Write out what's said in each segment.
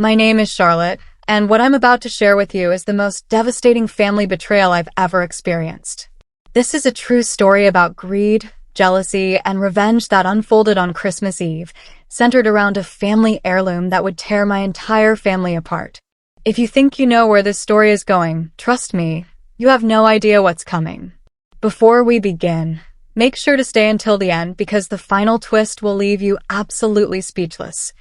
My name is Charlotte, and what I'm about to share with you is the most devastating family betrayal I've ever experienced. This is a true story about greed, jealousy, and revenge that unfolded on Christmas Eve, centered around a family heirloom that would tear my entire family apart. If you think you know where this story is going, trust me, you have no idea what's coming. Before we begin, make sure to stay until the end because the final twist will leave you absolutely speechless.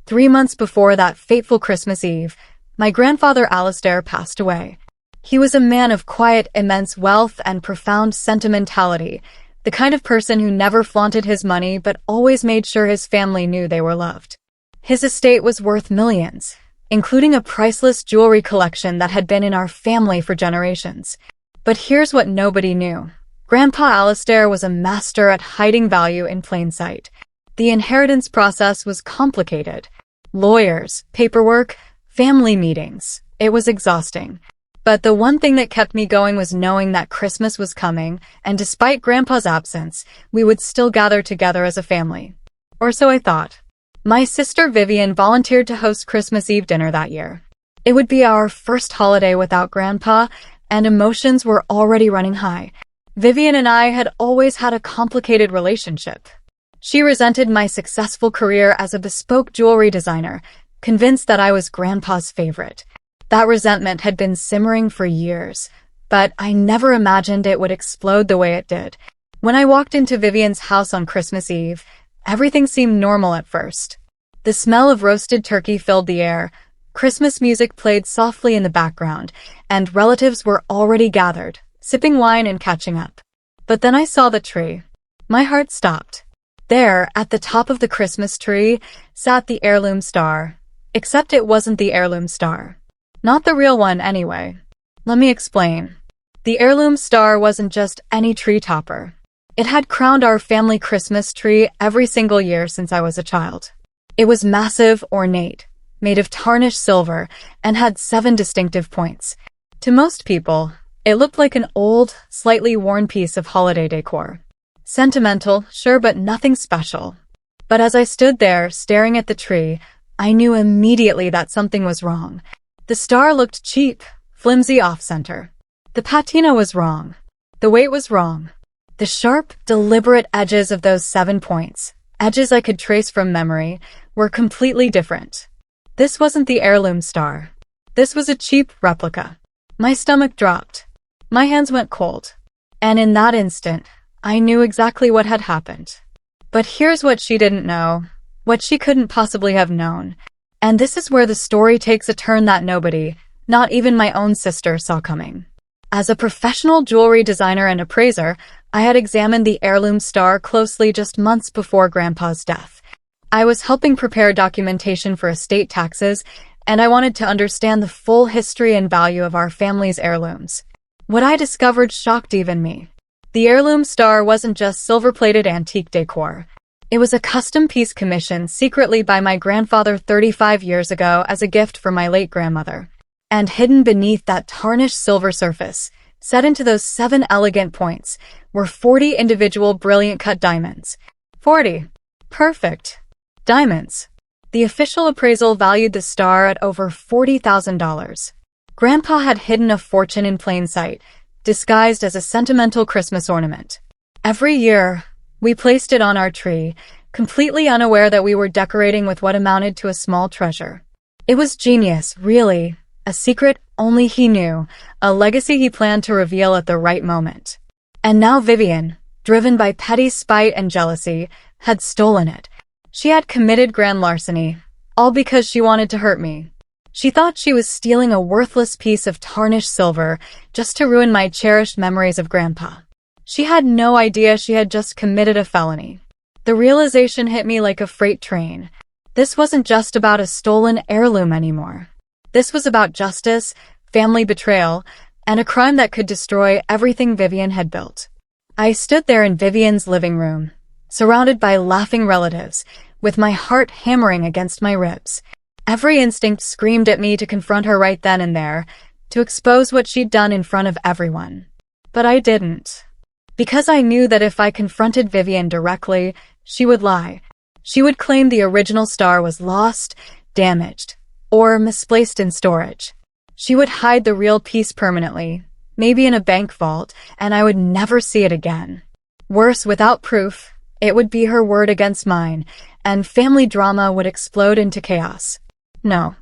3 months before that fateful Christmas Eve, my grandfather Alistair passed away. He was a man of quiet, immense wealth and profound sentimentality, the kind of person who never flaunted his money but always made sure his family knew they were loved. His estate was worth millions, including a priceless jewelry collection that had been in our family for generations. But here's what nobody knew. Grandpa Alistair was a master at hiding value in plain sight. The inheritance process was complicated. Lawyers, paperwork, family meetings. It was exhausting. But the one thing that kept me going was knowing that Christmas was coming, and despite Grandpa's absence, we would still gather together as a family. Or so I thought. My sister Vivian volunteered to host Christmas Eve dinner that year. It would be our first holiday without Grandpa, and emotions were already running high. Vivian and I had always had a complicated relationship. She resented my successful career as a bespoke jewelry designer, convinced that I was Grandpa's favorite. That resentment had been simmering for years, but I never imagined it would explode the way it did. When I walked into Vivian's house on Christmas Eve, everything seemed normal at first. The smell of roasted turkey filled the air, Christmas music played softly in the background, and relatives were already gathered, sipping wine and catching up. But then I saw the tree. My heart stopped. There, at the top of the Christmas tree, sat the heirloom star. Except it wasn't the heirloom star. Not the real one, anyway. Let me explain. The heirloom star wasn't just any tree topper. It had crowned our family Christmas tree every single year since I was a child. It was massive, ornate, made of tarnished silver, and had 7 distinctive points. To most people, it looked like an old, slightly worn piece of holiday decor. Sentimental, sure, but nothing special. But as I stood there, staring at the tree, I knew immediately that something was wrong. The star looked cheap, flimsy, off-center. The patina was wrong. The weight was wrong. The sharp, deliberate edges of those 7 points, edges I could trace from memory, were completely different. This wasn't the heirloom star. This was a cheap replica. My stomach dropped. My hands went cold. And in that instant, I knew exactly what had happened. But here's what she didn't know, what she couldn't possibly have known. And this is where the story takes a turn that nobody, not even my own sister, saw coming. As a professional jewelry designer and appraiser, I had examined the heirloom star closely just months before Grandpa's death. I was helping prepare documentation for estate taxes, and I wanted to understand the full history and value of our family's heirlooms. What I discovered shocked even me. The heirloom star wasn't just silver-plated antique decor. It was a custom piece commissioned secretly by my grandfather 35 years ago as a gift for my late grandmother. And hidden beneath that tarnished silver surface, set into those 7 elegant points, were 40 individual brilliant-cut diamonds. 40. Perfect. Diamonds. The official appraisal valued the star at over $40,000. Grandpa had hidden a fortune in plain sight, disguised as a sentimental Christmas ornament. Every year, we placed it on our tree, completely unaware that we were decorating with what amounted to a small treasure. It was genius, really, a secret only he knew, a legacy he planned to reveal at the right moment. And now Vivian, driven by petty spite and jealousy, had stolen it. She had committed grand larceny, all because she wanted to hurt me. She thought she was stealing a worthless piece of tarnished silver just to ruin my cherished memories of Grandpa. She had no idea she had just committed a felony. The realization hit me like a freight train. This wasn't just about a stolen heirloom anymore. This was about justice, family betrayal, and a crime that could destroy everything Vivian had built. I stood there in Vivian's living room, surrounded by laughing relatives, with my heart hammering against my ribs. Every instinct screamed at me to confront her right then and there, to expose what she'd done in front of everyone. But I didn't. Because I knew that if I confronted Vivian directly, she would lie. She would claim the original star was lost, damaged, or misplaced in storage. She would hide the real piece permanently, maybe in a bank vault, and I would never see it again. Worse, without proof, it would be her word against mine, and family drama would explode into chaos. No,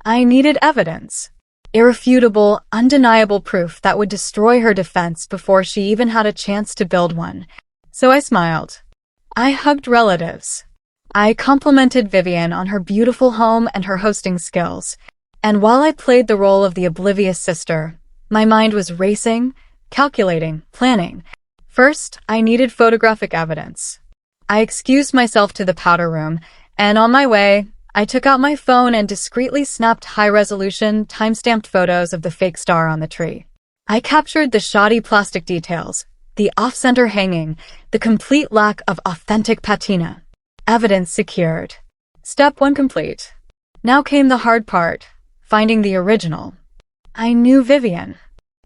I needed evidence. Irrefutable, undeniable proof that would destroy her defense before she even had a chance to build one. So I smiled. I hugged relatives. I complimented Vivian on her beautiful home and her hosting skills. And while I played the role of the oblivious sister, my mind was racing, calculating, planning. First, I needed photographic evidence. I excused myself to the powder room, and on my way, I took out my phone and discreetly snapped high-resolution, time-stamped photos of the fake star on the tree. I captured the shoddy plastic details, the off-center hanging, the complete lack of authentic patina. Evidence secured. Step 1 complete. Now came the hard part, finding the original. I knew Vivian.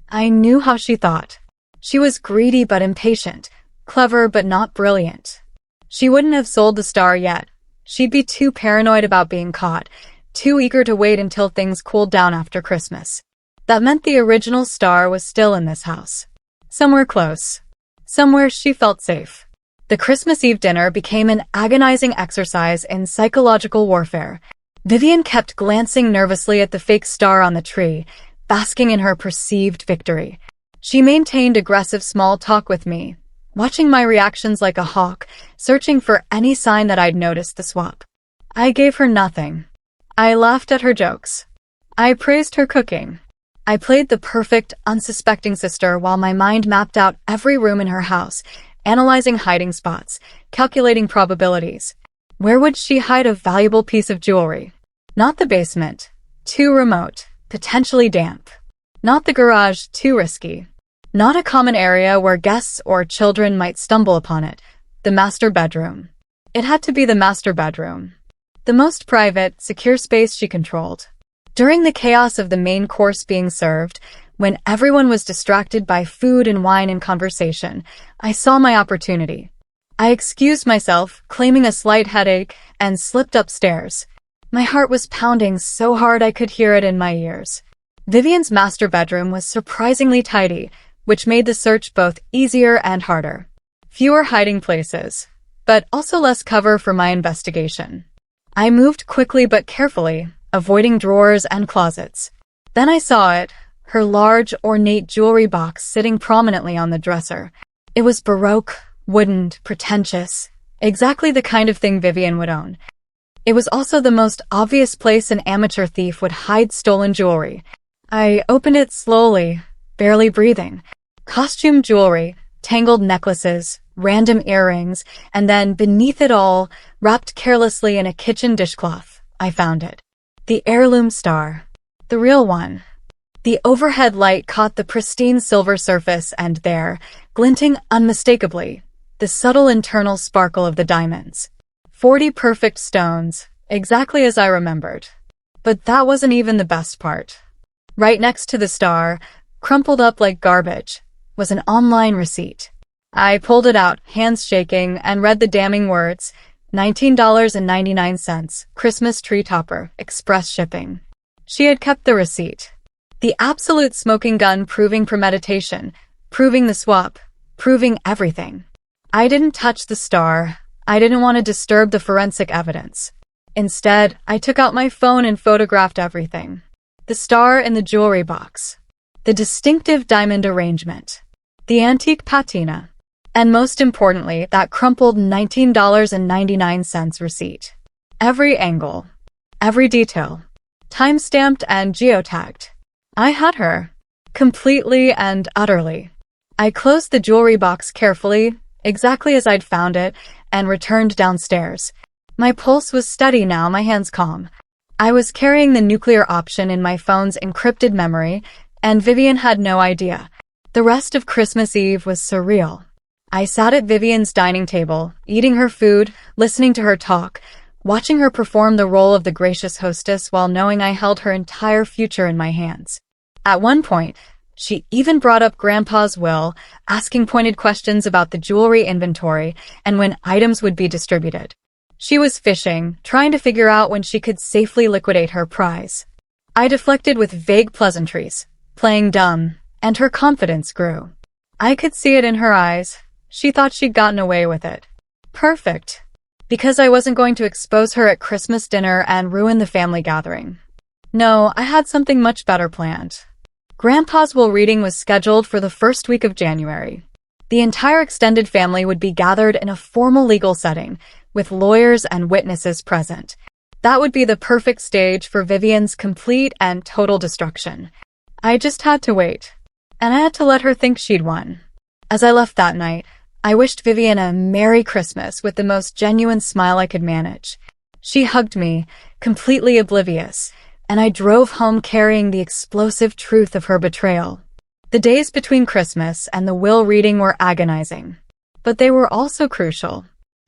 I knew how she thought. She was greedy but impatient, clever but not brilliant. She wouldn't have sold the star yet. She'd be too paranoid about being caught, too eager to wait until things cooled down after Christmas. That meant the original star was still in this house. Somewhere close. Somewhere she felt safe. The Christmas Eve dinner became an agonizing exercise in psychological warfare. Vivian kept glancing nervously at the fake star on the tree, basking in her perceived victory. She maintained aggressive small talk with me, watching my reactions like a hawk, searching for any sign that I'd noticed the swap. I gave her nothing. I laughed at her jokes. I praised her cooking. I played the perfect, unsuspecting sister while my mind mapped out every room in her house, analyzing hiding spots, calculating probabilities. Where would she hide a valuable piece of jewelry? Not the basement. Too remote. Potentially damp. Not the garage. Too risky. Not a common area where guests or children might stumble upon it. The master bedroom. It had to be the master bedroom. The most private, secure space she controlled. During the chaos of the main course being served, when everyone was distracted by food and wine and conversation, I saw my opportunity. I excused myself, claiming a slight headache, and slipped upstairs. My heart was pounding so hard I could hear it in my ears. Vivian's master bedroom was surprisingly tidy, which made the search both easier and harder. Fewer hiding places, but also less cover for my investigation. I moved quickly but carefully, avoiding drawers and closets. Then I saw it, her large, ornate jewelry box sitting prominently on the dresser. It was baroque, wooden, pretentious, exactly the kind of thing Vivian would own. It was also the most obvious place an amateur thief would hide stolen jewelry. I opened it slowly, barely breathing. Costume jewelry, tangled necklaces, random earrings, and then beneath it all, wrapped carelessly in a kitchen dishcloth, I found it. The heirloom star. The real one. The overhead light caught the pristine silver surface and there, glinting unmistakably, the subtle internal sparkle of the diamonds. 40 perfect stones, exactly as I remembered. But that wasn't even the best part. Right next to the star, crumpled up like garbage, was an online receipt. I pulled it out, hands shaking, and read the damning words, $19.99, Christmas tree topper, express shipping. She had kept the receipt. The absolute smoking gun proving premeditation, proving the swap, proving everything. I didn't touch the star. I didn't want to disturb the forensic evidence. Instead, I took out my phone and photographed everything. The star in the jewelry box. The distinctive diamond arrangement. The antique patina. And most importantly, that crumpled $19.99 receipt. Every angle. Every detail. Time-stamped and geotagged. I had her. Completely and utterly. I closed the jewelry box carefully, exactly as I'd found it, and returned downstairs. My pulse was steady now, my hands calm. I was carrying the nuclear option in my phone's encrypted memory, and Vivian had no idea. The rest of Christmas Eve was surreal. I sat at Vivian's dining table, eating her food, listening to her talk, watching her perform the role of the gracious hostess while knowing I held her entire future in my hands. At one point, she even brought up Grandpa's will, asking pointed questions about the jewelry inventory and when items would be distributed. She was fishing, trying to figure out when she could safely liquidate her prize. I deflected with vague pleasantries, playing dumb, and her confidence grew. I could see it in her eyes. She thought she'd gotten away with it. Perfect. Because I wasn't going to expose her at Christmas dinner and ruin the family gathering. No, I had something much better planned. Grandpa's will reading was scheduled for the first week of January. The entire extended family would be gathered in a formal legal setting, with lawyers and witnesses present. That would be the perfect stage for Vivian's complete and total destruction. I just had to wait. And I had to let her think she'd won. As I left that night, I wished Vivian a Merry Christmas with the most genuine smile I could manage. She hugged me, completely oblivious, and I drove home carrying the explosive truth of her betrayal. The days between Christmas and the will reading were agonizing. But they were also crucial.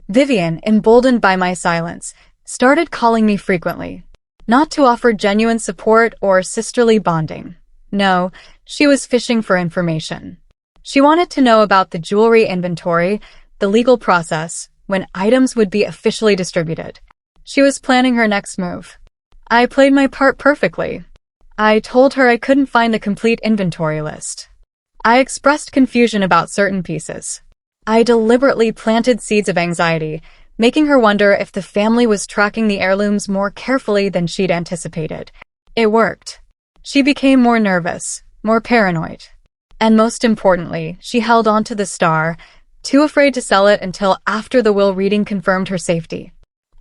Vivian, emboldened by my silence, started calling me frequently. Not to offer genuine support or sisterly bonding. No, she was fishing for information. She wanted to know about the jewelry inventory, the legal process, when items would be officially distributed. She was planning her next move. I played my part perfectly. I told her I couldn't find the complete inventory list. I expressed confusion about certain pieces. I deliberately planted seeds of anxiety, making her wonder if the family was tracking the heirlooms more carefully than she'd anticipated. It worked. She became more nervous, more paranoid. And most importantly, she held on to the star, too afraid to sell it until after the will reading confirmed her safety.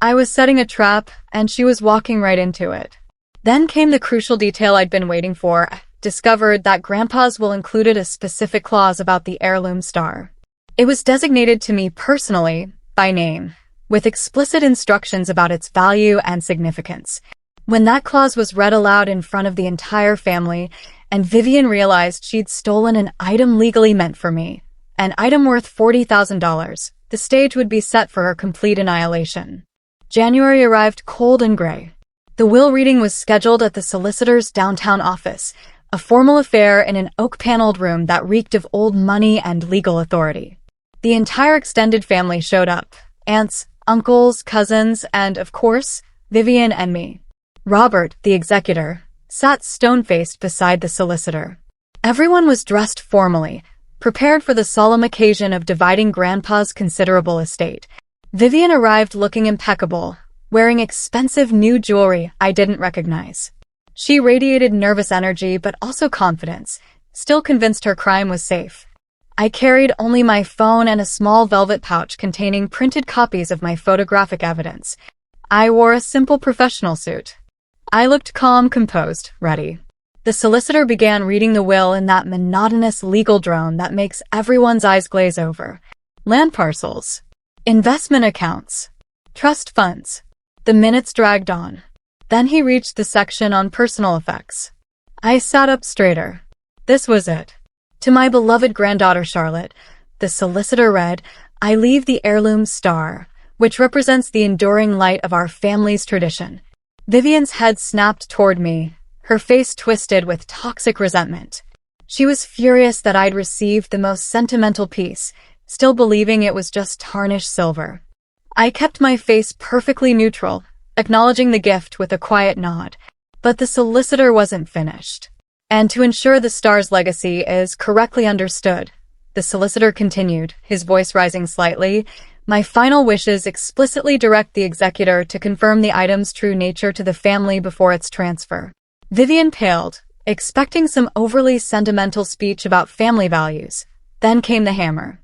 I was setting a trap, and she was walking right into it. Then came the crucial detail I'd been waiting for. Discovered that Grandpa's will included a specific clause about the heirloom star. It was designated to me personally, by name, with explicit instructions about its value and significance. When that clause was read aloud in front of the entire family, and Vivian realized she'd stolen an item legally meant for me, an item worth $40,000, the stage would be set for her complete annihilation. January arrived cold and gray. The will reading was scheduled at the solicitor's downtown office, a formal affair in an oak-paneled room that reeked of old money and legal authority. The entire extended family showed up, aunts, uncles, cousins, and, of course, Vivian and me. Robert, the executor, sat stone-faced beside the solicitor. Everyone was dressed formally, prepared for the solemn occasion of dividing Grandpa's considerable estate. Vivian arrived looking impeccable, wearing expensive new jewelry I didn't recognize. She radiated nervous energy but also confidence, still convinced her crime was safe. I carried only my phone and a small velvet pouch containing printed copies of my photographic evidence. I wore a simple professional suit. I looked calm, composed, ready. The solicitor began reading the will in that monotonous legal drone that makes everyone's eyes glaze over. Land parcels. Investment accounts. Trust funds. The minutes dragged on. Then he reached the section on personal effects. I sat up straighter. This was it. To my beloved granddaughter Charlotte, the solicitor read, I leave the heirloom star, which represents the enduring light of our family's tradition. Vivian's head snapped toward me, her face twisted with toxic resentment. She was furious that I'd received the most sentimental piece, still believing it was just tarnished silver. I kept my face perfectly neutral, acknowledging the gift with a quiet nod. But the solicitor wasn't finished. And to ensure the star's legacy is correctly understood, the solicitor continued, his voice rising slightly, my final wishes explicitly direct the executor to confirm the item's true nature to the family before its transfer. Vivian paled, expecting some overly sentimental speech about family values. Then came the hammer.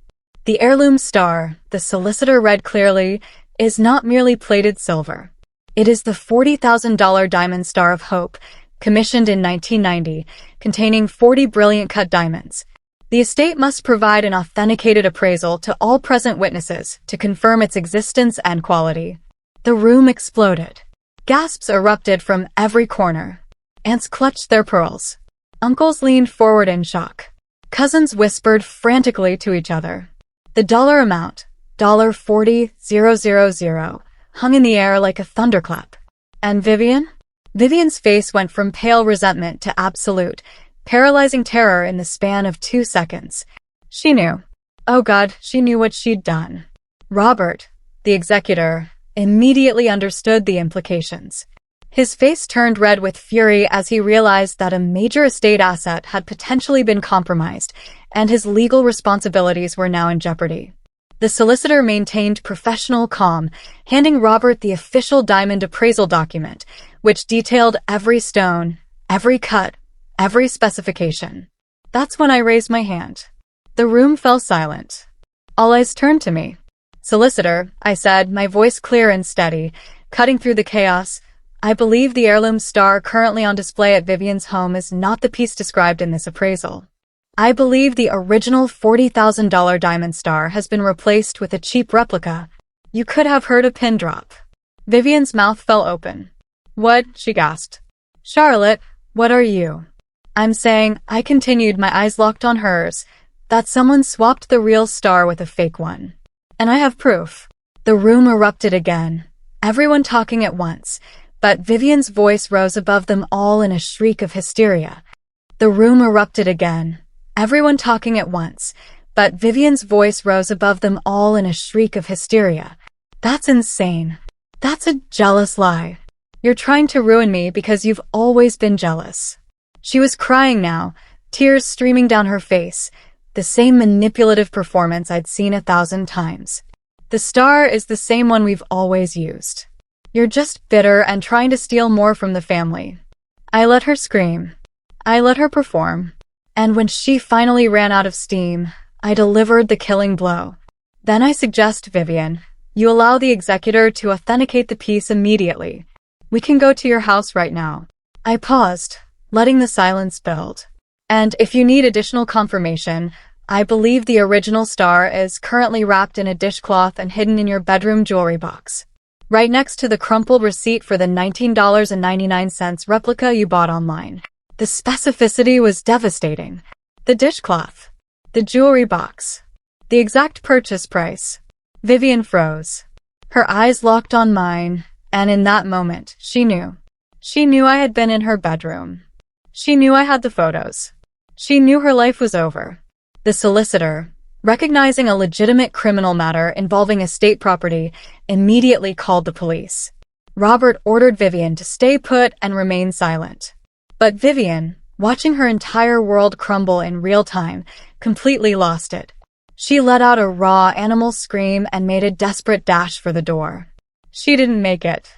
The heirloom star, the solicitor read clearly, is not merely plated silver. It is the $40,000 diamond Star of Hope, commissioned in 1990, containing 40 brilliant cut diamonds. The estate must provide an authenticated appraisal to all present witnesses to confirm its existence and quality. The room exploded. Gasps erupted from every corner. Aunts clutched their pearls. Uncles leaned forward in shock. Cousins whispered frantically to each other. The dollar amount, $40,000, hung in the air like a thunderclap. And Vivian? Vivian's face went from pale resentment to absolute, paralyzing terror in the span of 2 seconds. She knew. Oh God, she knew what she'd done. Robert, the executor, immediately understood the implications. His face turned red with fury as he realized that a major estate asset had potentially been compromised, and his legal responsibilities were now in jeopardy. The solicitor maintained professional calm, handing Robert the official diamond appraisal document, which detailed every stone, every cut, every specification. That's when I raised my hand. The room fell silent. All eyes turned to me. "Solicitor," I said, my voice clear and steady, cutting through the chaos, "I believe the heirloom star currently on display at Vivian's home is not the piece described in this appraisal. I believe the original $40,000 diamond star has been replaced with a cheap replica." You could have heard a pin drop. Vivian's mouth fell open. "What?" she gasped. "Charlotte, what are you?" "I'm saying," I continued, my eyes locked on hers, "that someone swapped the real star with a fake one. And I have proof." The room erupted again, everyone talking at once, but Vivian's voice rose above them all in a shriek of hysteria. The room erupted again, everyone talking at once, but Vivian's voice rose above them all in a shriek of hysteria. "That's insane. That's a jealous lie. You're trying to ruin me because you've always been jealous." She was crying now, tears streaming down her face, the same manipulative performance I'd seen 1,000 times. "The star is the same one we've always used. You're just bitter and trying to steal more from the family." I let her scream. I let her perform. And when she finally ran out of steam, I delivered the killing blow. "Then I suggest, Vivian, you allow the executor to authenticate the piece immediately. We can go to your house right now." I paused, letting the silence build. "And if you need additional confirmation, I believe the original star is currently wrapped in a dishcloth and hidden in your bedroom jewelry box, right next to the crumpled receipt for the $19.99 replica you bought online." The specificity was devastating. The dishcloth, the jewelry box, the exact purchase price. Vivian froze. Her eyes locked on mine, and in that moment, she knew. She knew I had been in her bedroom. She knew I had the photos. She knew her life was over. The solicitor, recognizing a legitimate criminal matter involving estate property, immediately called the police. Robert ordered Vivian to stay put and remain silent. But Vivian, watching her entire world crumble in real time, completely lost it. She let out a raw animal scream and made a desperate dash for the door. She didn't make it.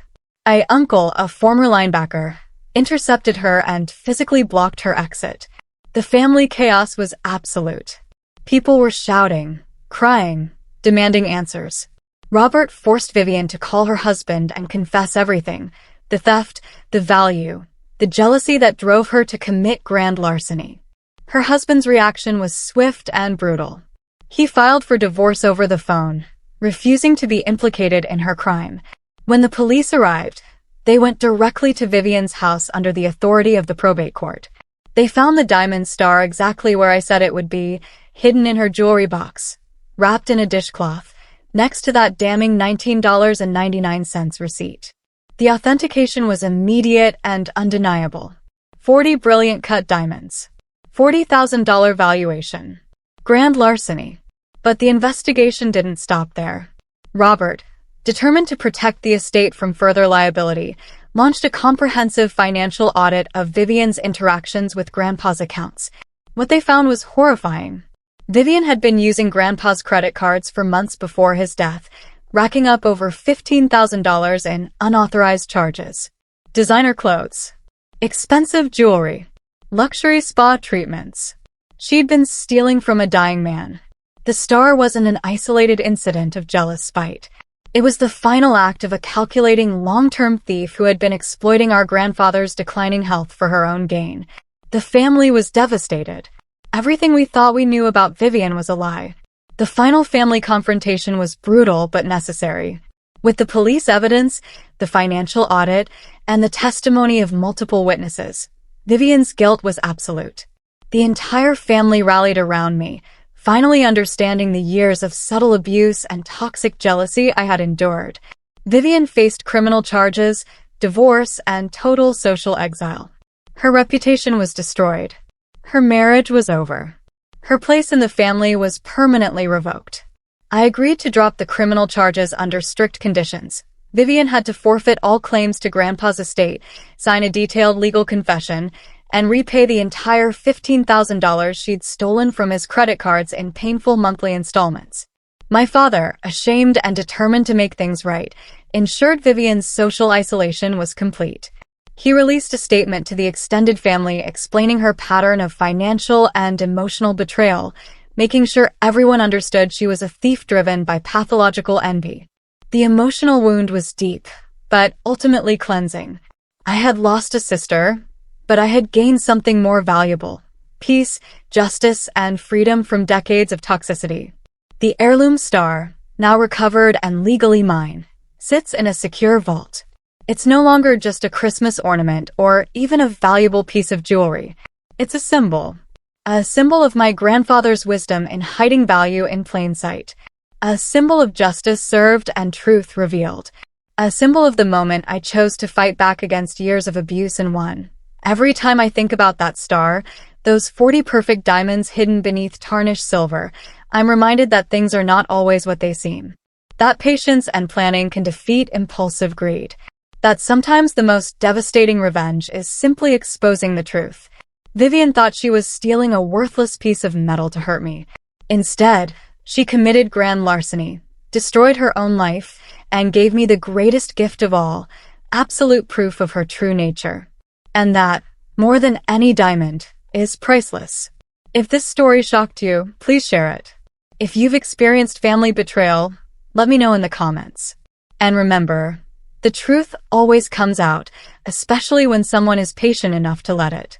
Uncle, a former linebacker, intercepted her and physically blocked her exit. The family chaos was absolute. People were shouting, crying, demanding answers. Robert forced Vivian to call her husband and confess everything: the theft, the value, the jealousy that drove her to commit grand larceny. Her husband's reaction was swift and brutal. He filed for divorce over the phone, refusing to be implicated in her crime. When the police arrived, they went directly to Vivian's house under the authority of the probate court. They found the diamond star exactly where I said it would be, hidden in her jewelry box, wrapped in a dishcloth, next to that damning $19.99 receipt. The authentication was immediate and undeniable. 40 brilliant cut diamonds. $40,000 valuation. Grand larceny. But the investigation didn't stop there. Robert, determined to protect the estate from further liability, launched a comprehensive financial audit of Vivian's interactions with Grandpa's accounts. What they found was horrifying. Vivian had been using Grandpa's credit cards for months before his death, racking up over $15,000 in unauthorized charges. Designer clothes, expensive jewelry, luxury spa treatments. She'd been stealing from a dying man. The star wasn't an isolated incident of jealous spite. It was the final act of a calculating long-term thief who had been exploiting our grandfather's declining health for her own gain. The family was devastated. Everything we thought we knew about Vivian was a lie. The final family confrontation was brutal but necessary. With the police evidence, the financial audit, and the testimony of multiple witnesses, Vivian's guilt was absolute. The entire family rallied around me, finally understanding the years of subtle abuse and toxic jealousy I had endured. Vivian faced criminal charges, divorce, and total social exile. Her reputation was destroyed. Her marriage was over. Her place in the family was permanently revoked. I agreed to drop the criminal charges under strict conditions. Vivian had to forfeit all claims to Grandpa's estate, sign a detailed legal confession, and repay the entire $15,000 she'd stolen from his credit cards in painful monthly installments. My father, ashamed and determined to make things right, ensured Vivian's social isolation was complete. He released a statement to the extended family explaining her pattern of financial and emotional betrayal, making sure everyone understood she was a thief driven by pathological envy. The emotional wound was deep, but ultimately cleansing. I had lost a sister, but I had gained something more valuable: peace, justice, and freedom from decades of toxicity. The heirloom star, now recovered and legally mine, sits in a secure vault. It's no longer just a Christmas ornament or even a valuable piece of jewelry. It's a symbol of my grandfather's wisdom in hiding value in plain sight. A symbol of justice served and truth revealed. A symbol of the moment I chose to fight back against years of abuse and won. Every time I think about that star, those 40 perfect diamonds hidden beneath tarnished silver, I'm reminded that things are not always what they seem. That patience and planning can defeat impulsive greed. That sometimes the most devastating revenge is simply exposing the truth. Vivian thought she was stealing a worthless piece of metal to hurt me. Instead, she committed grand larceny, destroyed her own life, and gave me the greatest gift of all, absolute proof of her true nature. And that, more than any diamond, is priceless. If this story shocked you, please share it. If you've experienced family betrayal, let me know in the comments. And remember, the truth always comes out, especially when someone is patient enough to let it.